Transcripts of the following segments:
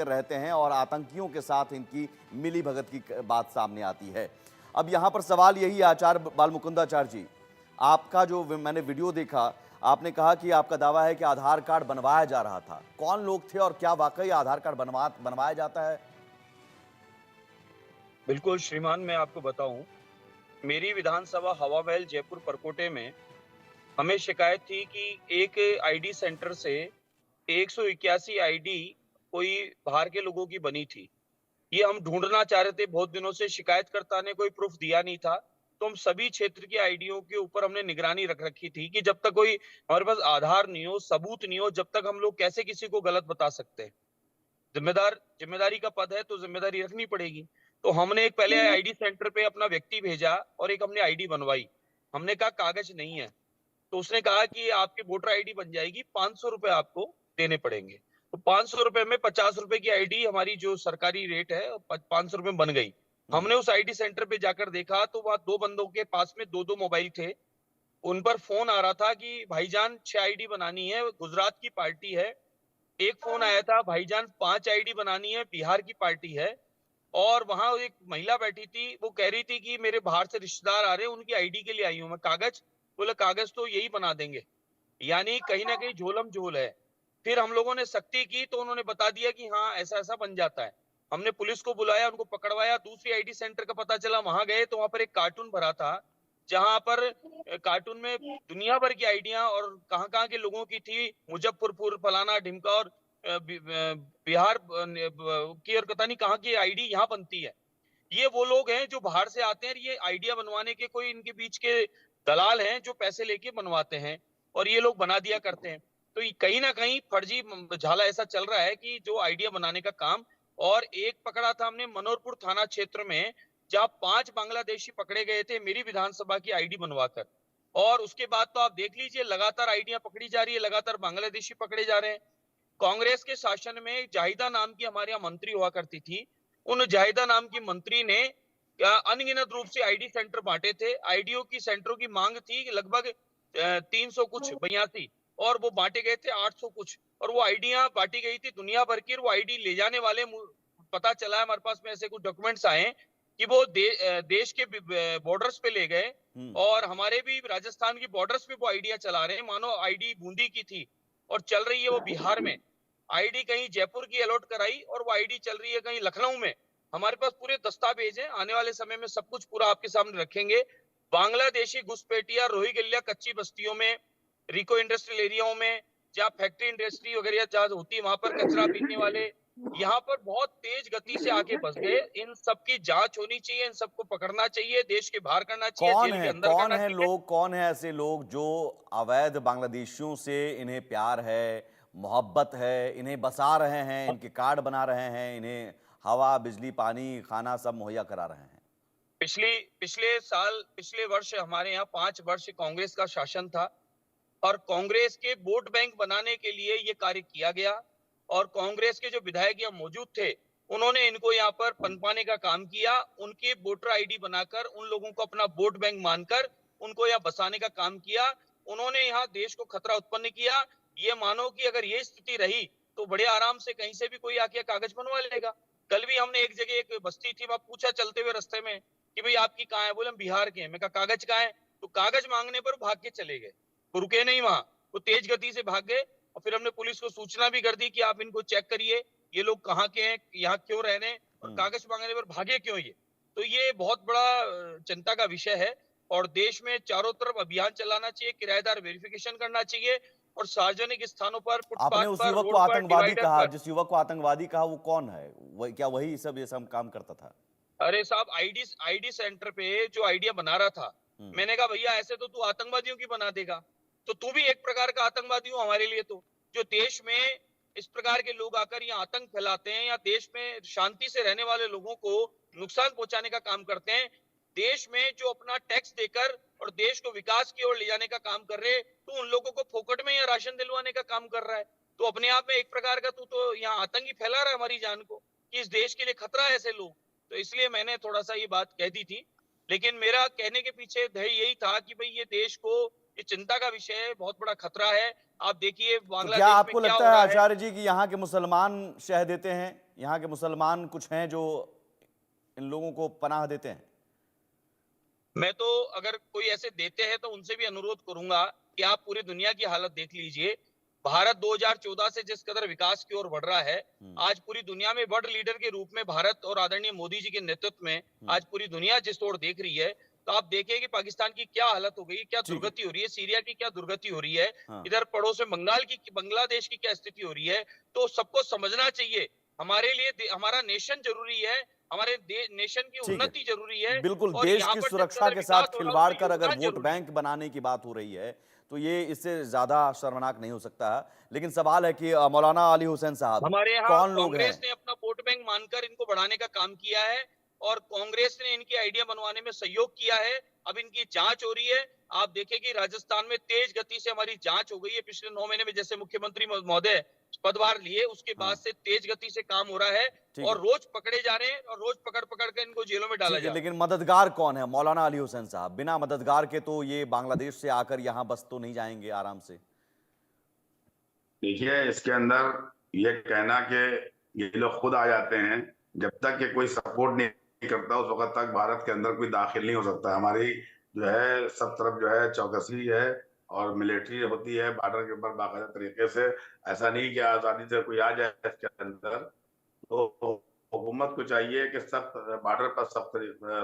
रहते हैं और आतंकियों के साथ इनकी मिली भगत की बात सामने आती है। अब यहाँ पर सवाल यही है आचार्य बालमुकुंदाचार्य जी, आपका जो मैंने वीडियो देखा, आपने कहा कि आपका दावा है कि आधार कार्ड बनवाया जा रहा था। कौन लोग थे और क्या वाकई आधार कार्ड बनवाया जाता है? बिल्कुल श्रीमान, मैं आपको बताऊं, मेरी विधानसभा हवा महल जयपुर परकोटे में हमें शिकायत थी कि एक आईडी सेंटर से 181 आईडी कोई बाहर के लोगों की बनी थी। ये हम ढूंढना चाह रहे थे बहुत दिनों से, शिकायतकर्ता ने कोई प्रूफ दिया नहीं था। तो हम सभी क्षेत्र की आईडियों के ऊपर हमने निगरानी रख रखी थी कि जब तक कोई हमारे पास आधार नहीं हो, सबूत नहीं हो, जब तक हम लोग कैसे किसी को गलत बता सकते हैं। जिम्मेदारी का पद है तो जिम्मेदारी रखनी पड़ेगी। तो हमने एक पहले आईडी सेंटर पे अपना व्यक्ति भेजा और एक हमने आईडी बनवाई। हमने कहा कागज नहीं है, तो उसने कहा कि आपकी वोटर आईडी बन जाएगी, 500 रुपए आपको देने पड़ेंगे। तो 500 रुपए में 50 रुपए की आईडी, हमारी जो सरकारी रेट है, 500 रुपए में बन गई। हमने उस आईडी सेंटर पे जाकर देखा तो वहां दो बंदों के पास में दो दो मोबाइल थे। उन पर फोन आ रहा था कि भाईजान 6 आईडी बनानी है, गुजरात की पार्टी है। एक फोन आया था, भाईजान 5 आईडी बनानी है, बिहार की पार्टी है। और वहां एक महिला बैठी थी, वो कह रही थी कि मेरे बाहर से रिश्तेदार आ रहे हैं, उनकी आईडी के लिए आई हूं मैं। कागज? बोले कागज तो यही बना देंगे। यानी कहीं ना कहीं झोलम झोल है। फिर हम लोगों ने सख्ती की तो उन्होंने बता दिया कि हाँ ऐसा ऐसा बन जाता है। हमने पुलिस को बुलाया, उनको पकड़वाया। दूसरी आईडी सेंटर का पता चला, वहां गए तो वहां पर एक कार्टून भरा था, जहां पर कार्टून में दुनिया भर की आईडियां और कहाँ कहाँ के लोगों की थी, मुजफ्फरपुर फलाना ढिमका और बिहार की और पता नहीं कहाँ की आईडी यहाँ बनती है। ये वो लोग हैं जो बाहर से आते हैं, ये आइडिया बनवाने के कोई इनके बीच के दलाल हैं जो पैसे लेके बनवाते हैं और ये लोग बना दिया करते हैं। तो ये कहीं ना कहीं फर्जी झाला ऐसा चल रहा है कि जो आइडिया बनाने का काम। और एक पकड़ा था हमने मनोरपुर थाना क्षेत्र में, जहां 5 बांग्लादेशी पकड़े गए थे मेरी विधानसभा की आईडी बनवाकर। और उसके बाद तो आप देख लीजिए, लगातार आईडियां पकड़ी जा रही है, लगातार बांग्लादेशी पकड़े जा रहे हैं। कांग्रेस के शासन में जाहिदा नाम की हमारे यहाँ मंत्री हुआ करती थी। उन जाहिदा नाम की मंत्री ने अनगिनत रूप से आईडी सेंटर बांटे थे। आईडियो की सेंटरों की मांग थी लगभग 300 कुछ 82, और वो बांटे गए थे 800 कुछ। और वो आईडियां बांटी गई थी दुनिया भर की। और वो आईडी ले जाने वाले, पता चला है हमारे पास में ऐसे कुछ डॉक्यूमेंट्स आए हैं कि वो देश के बॉर्डर्स पे ले गए। हम्म। और हमारे भी राजस्थान की बॉर्डर्स पे वो आइडिया चला रहे हैं, मानो आईडी बूंदी की थी और चल रही है वो बिहार में। आईडी कहीं जयपुर की अलॉट कराई और वो आईडी चल रही है कहीं लखनऊ में। हमारे पास पूरे दस्तावेज हैं, आने वाले समय में सब कुछ पूरा आपके सामने रखेंगे। बांग्लादेशी घुसपैठिया रोहिंग्या कच्ची बस्तियों में, रिको इंडस्ट्रियल एरियाओं में, जहाँ फैक्ट्री इंडस्ट्री वगैरह जहाँ होती है, वहां पर कचरा पीने वाले यहाँ पर बहुत तेज गति से आके बस गए। इन सबकी जांच होनी चाहिए, इन सबको पकड़ना चाहिए, देश के बाहर करना चाहिए, जेल के अंदर कौन करना है चाहिए। लोग, कौन है ऐसे लोग जो अवैध बांग्लादेशियों से इन्हें प्यार है, मोहब्बत है, इन्हें बसा रहे हैं, इनके कार्ड बना रहे हैं, इन्हें हवा, बिजली, पानी, खाना सब मुहैया करा रहे हैं? पिछले वर्ष हमारे यहाँ 5 वर्ष कांग्रेस का शासन था। और कांग्रेस के वोट बैंक बनाने के लिए ये कार्य किया गया। और कांग्रेस के जो विधायक यहाँ मौजूद थे, उन्होंने इनको यहाँ पर पनपाने का काम किया। उनके वोटर आईडी बनाकर उन लोगों को अपना वोट बैंक मानकर उनको यहाँ बसाने का काम किया। उन्होंने यहाँ देश को खतरा उत्पन्न किया। ये मानो कि अगर ये स्थिति रही तो बड़े आराम से कहीं से भी कोई आके कागज बनवा लेगा। कल भी हमने एक जगह, एक बस्ती थी, वहां पूछा चलते हुए रास्ते में कि भाई आपकी कहाँ है? बोले हम बिहार के हैं। मैं कहा कागज कहाँ है? तो कागज मांगने पर भाग के चले गए, वो रुके नहीं वहां, वो तेज गति से भाग गए। और फिर हमने पुलिस को सूचना भी कर दी कि आप इनको चेक करिए, ये लोग कहाँ के हैं, यहाँ क्यों रह रहे हैं और हम्म। कागज मांगने पर भागे क्यों ये। तो ये बहुत बड़ा चिंता का विषय है। और देश में चारों तरफ अभियान चलाना चाहिए, किराएदार वेरिफिकेशन करना चाहिए। और सार्वजनिक स्थानों पर, आपने फुटपाथ उस पर, युवक को रोड पर, आतंकवादी डिवाइडर कहा, पर। जिस युवक को आतंकवादी कहा, वो कौन है? क्या वही सब ये सब काम करता था? अरे साहब, आईडी आईडी सेंटर पे जो आइडिया बना रहा था, हम्म। मैंने कहा भैया ऐसे तो तू आतंकवादियों की बना देगा, तो तू भी एक प्रकार का आतंकवादी हो हमारे लिए। तो जो देश में इस प्रकार के लोग आकर यहाँ आतंक फैलाते हैं या देश में शांति से रहने वाले लोगों को नुकसान पहुंचाने का काम करते हैं, देश में जो अपना टैक्स देकर और देश को विकास की ओर ले जाने का काम कर रहे हैं, तो उन लोगों को फोकट में या राशन दिलवाने का काम कर रहा है। तो अपने आप में एक प्रकार का तू तो यहाँ आतंकी फैला रहा है हमारी जान को, कि इस देश के लिए खतरा है ऐसे लोग। तो इसलिए मैंने थोड़ा सा ये बात कह दी थी। लेकिन मेरा कहने के पीछे ध्येय यही था कि भाई ये देश को ये चिंता का विषय है, बहुत बड़ा खतरा है। आप देखिए तो क्या बांग्लादेश में आपको क्या लगता हो है रहा है। आचार्य जी कि यहाँ के मुसलमान शह देते हैं, यहाँ के मुसलमान कुछ हैं जो इन लोगों को पनाह देते हैं? मैं तो अगर कोई ऐसे देते हैं तो उनसे भी अनुरोध करूंगा कि आप पूरी दुनिया की हालत देख लीजिए। भारत 2014 से जिस कदर विकास की ओर बढ़ रहा है, हम्म, आज पूरी दुनिया में वर्ल्ड लीडर के रूप में भारत और आदरणीय मोदी जी के नेतृत्व में हम्म, आज पूरी दुनिया जिस ओर देख रही है, तो आप देखिए कि पाकिस्तान की क्या हालत हो गई, क्या ठीक है। दुर्गति हो रही है, सीरिया की क्या दुर्गति हो रही है, हाँ, इधर पड़ोस में बांग्लादेश की क्या स्थिति हो रही है। तो सबको समझना चाहिए, हमारे लिए हमारा नेशन जरूरी है, हमारे नेशन की ठीक है। उन्नति जरूरी है, बिल्कुल, और देश यहाँ की पर जिस सुरक्षा कदर के साथ विकास हो रहा है खिलवाड़ उसमें कर अगर योगदान वोट जरूरी है। बैंक बनाने की बात हो रही है, तो ये इससे ज़्यादा शर्मनाक नहीं हो सकता है। लेकिन सवाल है कि मौलाना अली हुसैन साहब, हमारे यहाँ कौन लोग हैं? कांग्रेस ने अपना वोट बैंक मानकर इनको बढ़ाने का काम किया है, और कांग्रेस ने इनकी आइडिया बनवाने में सहयोग किया है। अब इनकी जांच हो रही है। आप देखें कि राजस्थान में तेज गति से हमारी जांच हो गई है पिछले 9 महीने में। जैसे मुख्यमंत्री महोदय पदभार लिए उसके बाद हाँ, से तेज गति से काम हो रहा है, ठीक और है। रोज पकड़े जा रहे हैं, और रोज पकड़ पकड़ कर इनको जेलों में डाला ठीक है, जा रहा है। लेकिन मददगार कौन है? मौलाना अली हुसैन साहब, बिना मददगार के तो ये बांग्लादेश से आकर यहाँ बस तो नहीं जाएंगे आराम से। देखिए, इसके अंदर ये कहना कि ये लोग खुद आ जाते हैं, जब तक कि कोई सपोर्ट नहीं करता उस वक्त तक भारत के अंदर कोई दाखिल नहीं हो सकता। हमारी जो है सब तरफ जो है चौकसी है और मिलिट्री होती है बॉर्डर के ऊपर बाकायदा तरीके से। ऐसा नहीं कि आजादी से कोई आ जाए इसके अंदर। तो हुकूमत को चाहिए कि सख्त बॉर्डर पर सख्त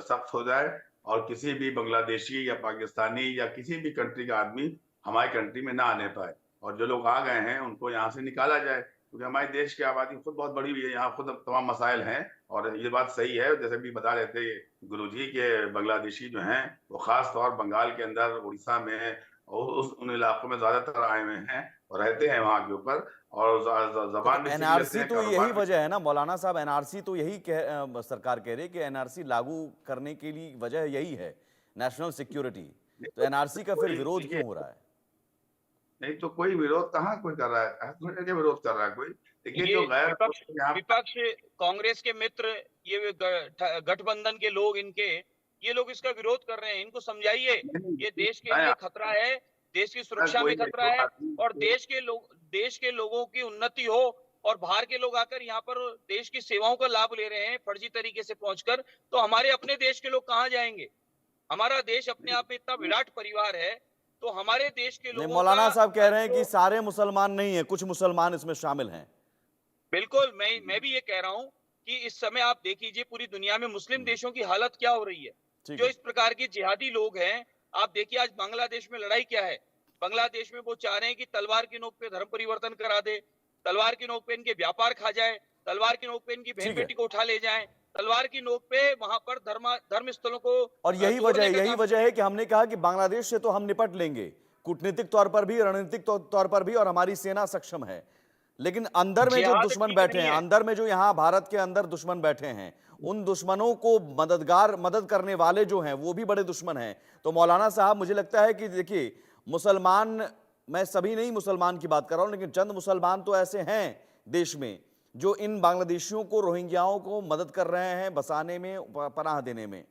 सख्त हो जाए, और किसी भी बांग्लादेशी या पाकिस्तानी या किसी भी कंट्री का आदमी हमारी कंट्री में ना आने पाए, और जो लोग आ गए हैं उनको यहाँ से निकाला जाए, क्योंकि हमारे देश की आबादी खुद बहुत बड़ी हुई है, यहाँ खुद तमाम मसाइल हैं। और ये बात सही है, जैसे भी बता रहे थे गुरुजी के बांग्लादेशी जो हैं वो खास तौर बंगाल के अंदर, उड़ीसा में और उन इलाकों में ज्यादातर आए हुए हैं और रहते हैं वहाँ के ऊपर, और तो जबान भी सीख लेते एनआरसी हैं, तो यही कारोबार भी। वजह है ना मौलाना साहब, एनआरसी तो यही सरकार कह रही है कि एनआरसी लागू करने के लिए वजह यही है, नेशनल सिक्योरिटी। नहीं तो तो एनआरसी का फिर कोई विरोध देखिए, क्यों हो रहा है? नहीं तो कोई विरोध कहाँ कोई कर रहा है, ऐसा थोड़ी है कि विरोध कर रहा है कोई। देखिए, ये जो गैर विपक्ष यहाँ विपक्ष कांग्रेस के मित्र, ये गठबंधन के लोग इनके, ये लोग इसका विरोध कर रहे हैं। इनको समझाइए, नहीं, ये देश के मैं लिए खतरा है, देश की सुरक्षा कोई में खतरा जो है, आदमी और देश के लोगों की उन्नति हो, और बाहर के लोग आकर यहाँ पर देश की सेवाओं का लाभ ले रहे हैं फर्जी तरीके से पहुंचकर, तो हमारे अपने देश के लोग कहाँ जाएंगे? हमारा देश अपने आप में इतना विराट परिवार है, तो हमारे देश के नहीं, लोगों का मौलाना साहब कह रहे हैं कि जो, सारे मुसलमान नहीं है, कुछ मुसलमान इसमें शामिल हैं। बिल्कुल मैं भी ये कह रहा हूं कि इस समय आप देख लीजिए पूरी दुनिया में मुस्लिम देशों की हालत क्या हो रही है। ठीक जो है। इस प्रकार के जिहादी लोग हैं, आप देखिए आज बांग्लादेश में लड़ाई क्या है। बांग्लादेश में वो चाह रहे हैं कि तलवार की नोक पे धर्म परिवर्तन करा दे, तलवार की नोक पे इनके व्यापार खा जाए, तलवार की नोक पे इनकी बहन ठीक है। बेटी को उठा ले जाए, तलवार की नोक पे वहां पर धर्म स्थलों को और तोड़ने का यही काम वजह करें। है कि हमने कहा कि बांग्लादेश से तो हम निपट लेंगे, कूटनीतिक तौर पर भी, रणनीतिक तौर पर भी, और हमारी सेना सक्षम है। लेकिन अंदर में जो जिहाद दुश्मन ठीक बैठे नहीं हैं, है। अंदर में जो यहाँ भारत के अंदर दुश्मन बैठे हैं, उन दुश्मनों को मदद करने वाले जो हैं वो भी बड़े दुश्मन हैं। तो मौलाना साहब, मुझे लगता है कि देखिए, मुसलमान, मैं सभी नहीं मुसलमान की बात कर रहा हूं, लेकिन चंद मुसलमान तो ऐसे हैं देश में जो इन बांग्लादेशियों को, रोहिंग्याओं को मदद कर रहे हैं बसाने में, पनाह देने में।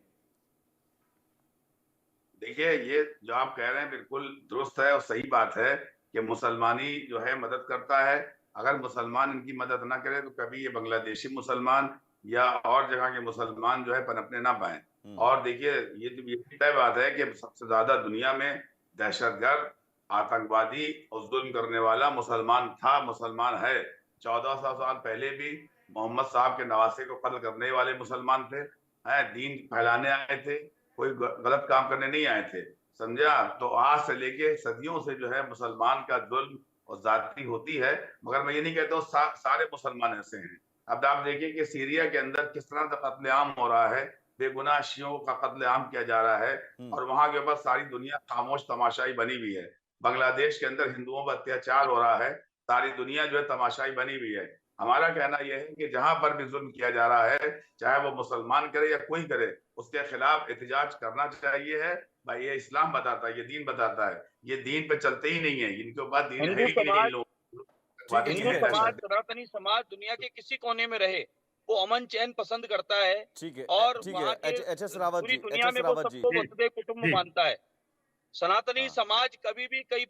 देखिए, ये जो आप कह रहे हैं बिल्कुल दुरुस्त है और सही बात है कि मुसलमानी जो है मदद करता है। अगर मुसलमान इनकी मदद ना करे तो कभी ये बांग्लादेशी मुसलमान या और जगह के मुसलमान जो है पनपने ना पाए। हम्म, और देखिए, ये भी तय बात है कि सबसे ज्यादा दुनिया में दहशतगर्द, आतंकवादी और जुल्म करने वाला मुसलमान था, मुसलमान है। 1400 साल पहले भी मोहम्मद साहब के नवासे को कत्ल करने वाले मुसलमान थे, हैं, दीन फैलाने आए थे, कोई गलत काम करने नहीं आए थे। समझा? तो आज से लेके सदियों से जो है मुसलमान का जुल्म और ज्यादती होती है, मगर मैं ये नहीं कहता हूँ सारे मुसलमान ऐसे हैं। अब आप देखिए कि सीरिया के अंदर किस तरह का कत्लेआम हो रहा है, बेगुनाह शियों का कत्लेआम किया जा रहा है, हम्म। और वहां के ऊपर सारी दुनिया खामोश तमाशाई बनी हुई है। बांग्लादेश के अंदर हिंदुओं पर अत्याचार हो रहा है, सारी दुनिया जो है तमाशाई बनी हुई है। हमारा कहना यह है कि जहां पर भी जुल्म किया जा रहा है, चाहे वो मुसलमान करे या कोई करे, उसके खिलाफ एहतजाज करना चाहिए है। भाई, ये इस्लाम बताता है, ये दीन बताता है। ये दीन पे चलते ही नहीं है, इनके पास दीन है हिंदू ही नहीं इन समाज लोगों। ठीक है, ठीक हिंदू है, ठीक समाज, है, सनातनी समाज दुनिया के किसी कोने में रहे, वो अमन चैन पसंद करता है, ठीक है, और ठीक है। वहां के एच एस रावत पूरी जी, एच दुनिया एस में वो रावत जी। सबको जी, वसुधैव कुटुंब जी। मानता है। सनातनी हाँ। समाज कभी भी कई